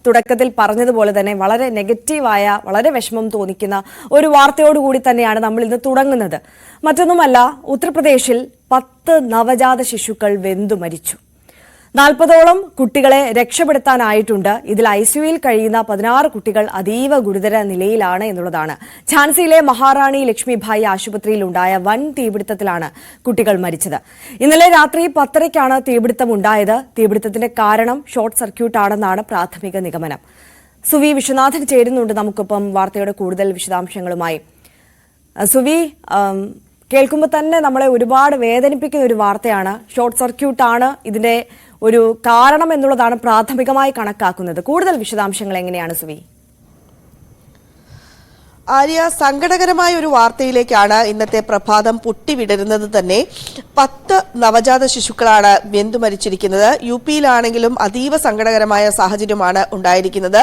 തുടക്കത്തിൽ പറഞ്ഞതുപോലെ തന്നെ വളരെ നെഗറ്റീവായ, വളരെ വിഷമം തോന്നിക്കുന്ന ഒരു വാർത്തയോടുകൂടി തന്നെയാണ് നമ്മൾ ഇന്ന് തുടങ്ങുന്നത്. മറ്റൊന്നുമല്ല, ഉത്തർപ്രദേശിൽ 10 നവജാത ശിശുക്കൾ വെന്തു മരിച്ചു. 40ഓളം കുട്ടികളെ രക്ഷപ്പെടുത്താനായിട്ടുണ്ട്. ഇതിൽ ഐസിയുയിൽ കഴിയുന്ന 16 കുട്ടികൾ അതീവ ഗുരുതര നിലയിലാണ് എന്നുള്ളതാണ്. ഝാൻസിയിലെ മഹാറാണി ലക്ഷ്മിഭായി ആശുപത്രിയിൽ ഉണ്ടായ വൻ തീപിടുത്തത്തിലാണ് കുട്ടികൾ മരിച്ചത്. ഇന്നലെ രാത്രി 10:30ക്കാണ് തീപിടുത്തം ഉണ്ടായത്. തീപിടുത്തത്തിന്റെ കാരണം ഷോർട്ട് സർക്യൂട്ട് ആണെന്നാണ് പ്രാഥമിക നിഗമനം. സുവി വിശ്വനാഥൻ ചേരുന്നുണ്ട് നമുക്കൊപ്പം വാർത്തയുടെ കൂടുതൽ വിശദാംശങ്ങളുമായി. സുവി, കേൾക്കുമ്പോൾ തന്നെ നമ്മളെ ഒരുപാട് വേദനിപ്പിക്കുന്ന ഒരു വാർത്തയാണ്. ഷോർട്ട് സർക്യൂട്ടാണ് ഇതിന്റെ ഒരു കാരണം എന്നുള്ളതാണ് പ്രാഥമികമായി കണക്കാക്കുന്നത്. കൂടുതൽ വിശദാംശങ്ങൾ എങ്ങനെയാണ് സുവി? ആര്യ, സങ്കടകരമായ ഒരു വാർത്തയിലേക്കാണ് ഇന്നത്തെ പ്രഭാതം പൊട്ടിവിടരുന്നത് തന്നെ. 10 നവജാത ശിശുക്കളാണ് വെന്തു മരിച്ചിരിക്കുന്നത്. യുപിയിലാണെങ്കിലും അതീവ സങ്കടകരമായ സാഹചര്യമാണ് ഉണ്ടായിരിക്കുന്നത്.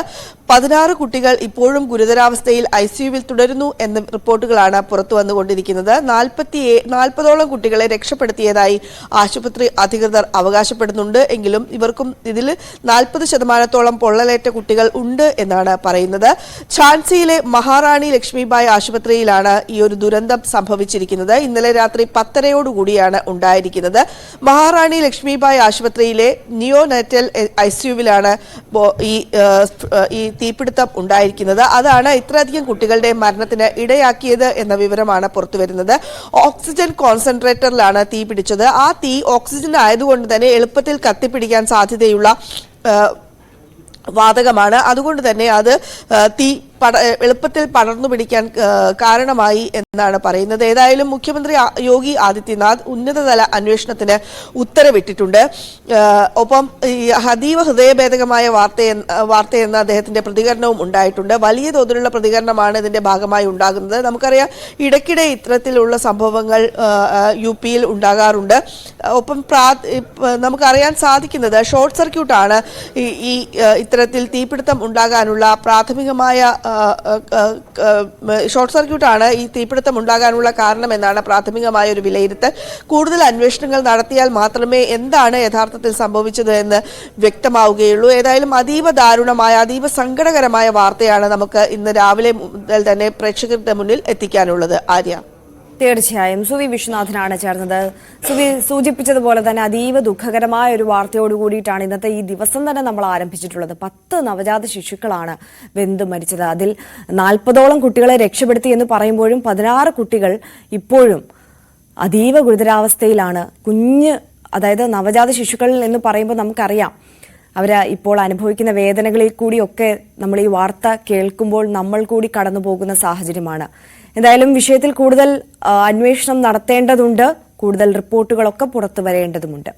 16 കുട്ടികൾ ഇപ്പോഴും ഗുരുതരാവസ്ഥയിൽ ഐസിയുവിൽ തുടരുന്നു എന്ന റിപ്പോർട്ടുകളാണ് പുറത്തു വന്നുകൊണ്ടിരിക്കുന്നത്. 40ഓളം കുട്ടികളെ രക്ഷപ്പെടുത്തിയതായി ആശുപത്രി അധികൃതർ അവകാശപ്പെടുന്നുണ്ട്. എങ്കിലും ഇവർക്കും ഇതിൽ 40% പൊള്ളലേറ്റ കുട്ടികൾ ഉണ്ട് എന്നാണ് പറയുന്നത്. ഝാൻസിയിലെ മഹാറാണി ലക്ഷ്മിഭായ് ആശുപത്രിയിലാണ് ഈ ഒരു ദുരന്തം സംഭവിച്ചിരിക്കുന്നത്. ഇന്നലെ രാത്രി 10:30യോടുകൂടിയാണ് ഉണ്ടായിരിക്കുന്നത്. മഹാറാണി ലക്ഷ്മിഭായ് ആശുപത്രിയിലെ നിയോനാറ്റൽ ഐസിയുവിലാണ് ഈ തീപിടുത്തം ഉണ്ടായിരിക്കുന്നത്. അതാണ് ഇത്രയധികം കുട്ടികളുടെ മരണത്തിന് ഇടയാക്കിയത് എന്ന വിവരമാണ് പുറത്തുവരുന്നത്. ഓക്സിജൻ കോൺസെൻട്രേറ്ററിലാണ് തീ പിടിച്ചത്. ആ തീ ഓക്സിജൻ ആയതുകൊണ്ട് തന്നെ എളുപ്പത്തിൽ കത്തിപ്പിടിക്കാൻ സാധ്യതയുള്ള വാതകമാണ്. അതുകൊണ്ട് തന്നെ അത് തീ എളുപ്പത്തിൽ പടർന്നു പിടിക്കാൻ കാരണമായി എന്നാണ് പറയുന്നത്. ഏതായാലും മുഖ്യമന്ത്രി യോഗി ആദിത്യനാഥ് ഉന്നതതല അന്വേഷണത്തിന് ഉത്തരവിട്ടിട്ടുണ്ട്. ഒപ്പം അതീവ ഹൃദയഭേദകമായ വാർത്തയെന്ന അദ്ദേഹത്തിന്റെ പ്രതികരണവും ഉണ്ടായിട്ടുണ്ട്. വലിയ തോതിലുള്ള പ്രതികരണമാണ് ഇതിന്റെ ഭാഗമായി ഉണ്ടാകുന്നത്. നമുക്കറിയാം, ഇടയ്ക്കിടെ ഇത്തരത്തിലുള്ള സംഭവങ്ങൾ യുപിയിൽ ഉണ്ടാകാറുണ്ട്. ഒപ്പം നമുക്കറിയാൻ സാധിക്കുന്നത് ഷോർട്ട് സർക്യൂട്ടാണ് ഈ ഇത്തരത്തിൽ തീപിടുത്തം ഉണ്ടാകാനുള്ള പ്രാഥമികമായ ഷോർട്ട് സർക്യൂട്ടാണ് ഈ തീപിടുത്തം ഉണ്ടാകാനുള്ള കാരണമെന്നാണ് പ്രാഥമികമായ ഒരു വിലയിരുത്തൽ. കൂടുതൽ അന്വേഷണങ്ങൾ നടത്തിയാൽ മാത്രമേ എന്താണ് യഥാർത്ഥത്തിൽ സംഭവിച്ചത് എന്ന് വ്യക്തമാവുകയുള്ളൂ. ഏതായാലും അതീവ ദാരുണമായ, അതീവ സങ്കടകരമായ വാർത്തയാണ് നമുക്ക് ഇന്ന് രാവിലെ മുതൽ തന്നെ പ്രേക്ഷകരുടെ മുന്നിൽ എത്തിക്കാനുള്ളത്. ആര്യ, തീർച്ചയായും സുവി വിശ്വനാഥനാണ് ചേർന്നത്. സുവി സൂചിപ്പിച്ചതുപോലെ തന്നെ അതീവ ദുഃഖകരമായ ഒരു വാർത്തയോട് കൂടിയിട്ടാണ് ഇന്നത്തെ ഈ ദിവസം തന്നെ നമ്മൾ ആരംഭിച്ചിട്ടുള്ളത്. 10 നവജാത ശിശുക്കളാണ് വെന്തു മരിച്ചത്. അതിൽ 40ഓളം കുട്ടികളെ രക്ഷപ്പെടുത്തി എന്ന് പറയുമ്പോഴും 16 കുട്ടികൾ ഇപ്പോഴും അതീവ ഗുരുതരാവസ്ഥയിലാണ്. അതായത് നവജാത ശിശുക്കൾ എന്ന് പറയുമ്പോൾ നമുക്കറിയാം, അവർ ഇപ്പോൾ അനുഭവിക്കുന്ന വേദനകളിൽ കൂടിയൊക്കെ നമ്മൾ ഈ വാർത്ത കേൾക്കുമ്പോൾ നമ്മൾ കൂടി കടന്നു പോകുന്ന സാഹചര്യമാണ്. എന്തായാലും വിഷയത്തിൽ കൂടുതൽ അന്വേഷണം നടത്തേണ്ടതുണ്ട്. കൂടുതൽ റിപ്പോർട്ടുകളൊക്കെ പുറത്തു വരേണ്ടതുമുണ്ട്.